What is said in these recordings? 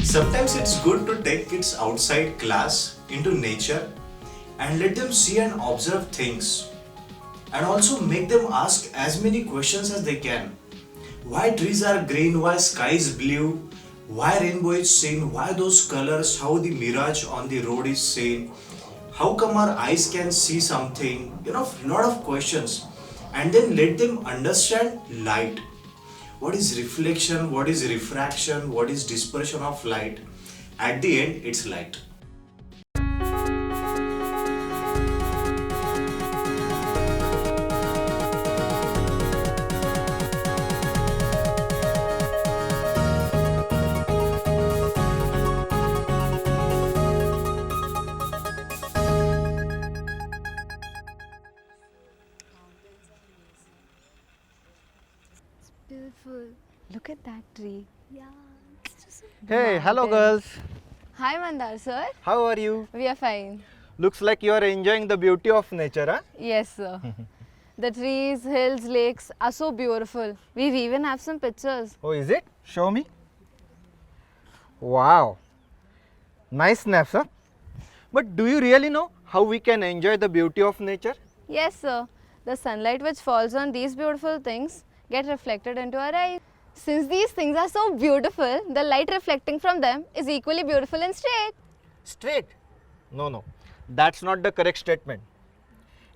Sometimes it's good to take kids outside class into nature and let them see and observe things, and also make them ask as many questions as they can. Why trees are green, why sky is blue, why rainbow is seen, why those colors, how the mirage on the road is seen, how come our eyes can see something, lot of questions. And then let them understand light. What is reflection, what is refraction, what is dispersion of light. At the end, it's light. Beautiful. Look at that tree. Yeah. It's just so Hey, hello Mountain. girls. Hi Mandar sir. How are you? We are fine. Looks like you are enjoying the beauty of nature, huh? Yes sir. The trees, hills, lakes are so beautiful. We even have some pictures. Oh, is it? Show me. Wow. Nice snaps, huh? But do you really know how we can enjoy the beauty of nature? Yes sir. The sunlight which falls on these beautiful things get reflected into our eyes. Since these things are so beautiful, the light reflecting from them is equally beautiful and straight. Straight? No, no. That's not the correct statement.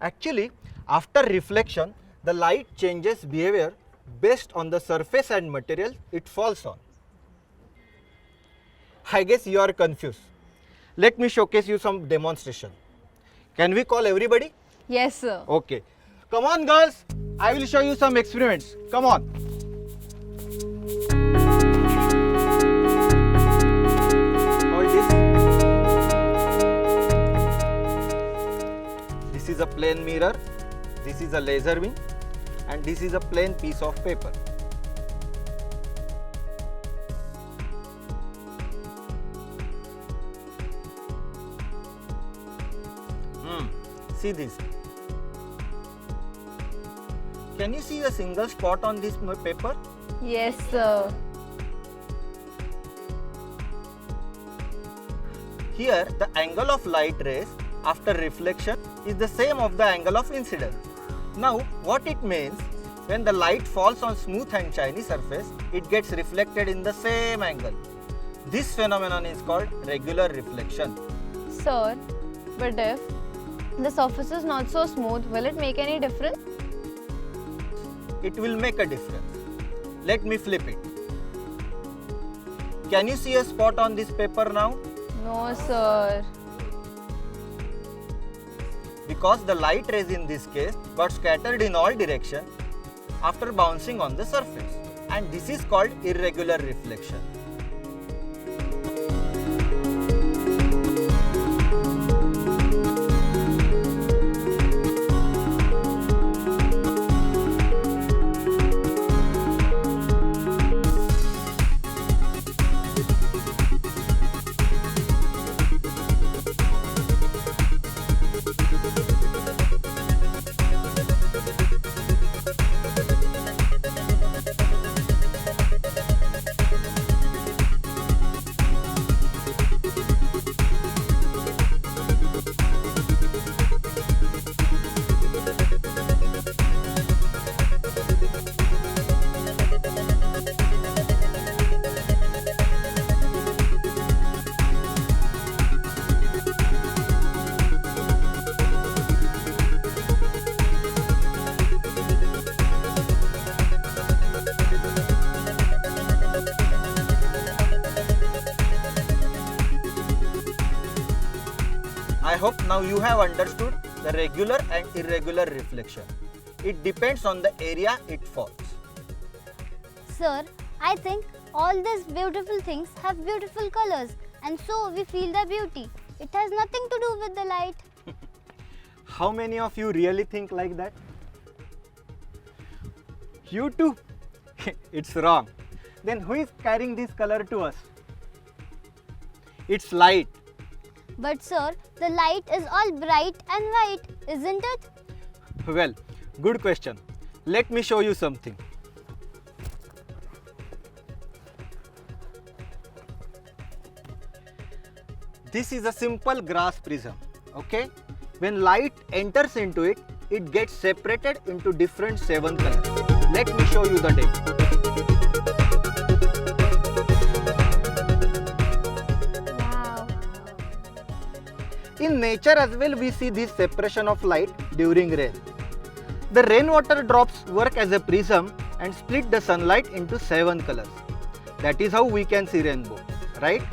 Actually, after reflection, the light changes behavior based on the surface and material it falls on. I guess you are confused. Let me showcase you some demonstration. Can we call everybody? Yes sir. Okay. Come on girls, I will show you some experiments. Come on. Hold this. This is a plain mirror, this is a laser beam, and this is a plain piece of paper. See this. Can you see a single spot on this paper? Yes sir. Here, the angle of light rays after reflection is the same of the angle of incidence. Now, what it means, when the light falls on smooth and shiny surface, it gets reflected in the same angle. This phenomenon is called regular reflection. Sir, but if the surface is not so smooth, will it make any difference? It will make a difference. Let me flip it. Can you see a spot on this paper now? No sir. Because the light rays in this case got scattered in all directions after bouncing on the surface, and this is called irregular reflection. I hope now you have understood the regular and irregular reflection. It depends on the area it falls. Sir, I think all these beautiful things have beautiful colors, and so we feel the beauty. It has nothing to do with the light. How many of you really think like that? You too? It's wrong. Then who is carrying this color to us? It's light. But sir, the light is all bright and white, isn't it? Well, good question. Let me show you something. This is a simple glass prism, okay? When light enters into it, it gets separated into different 7 colors. Let me show you the demo. Wow. In nature as well, we see this separation of light during rain. The rainwater drops work as a prism and split the sunlight into 7 colors. That is how we can see rainbow, right?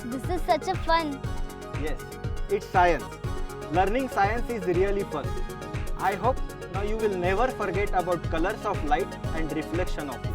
This is such a fun. Yes, it's science. Learning science is really fun. I hope now you will never forget about colors of light and reflection of light.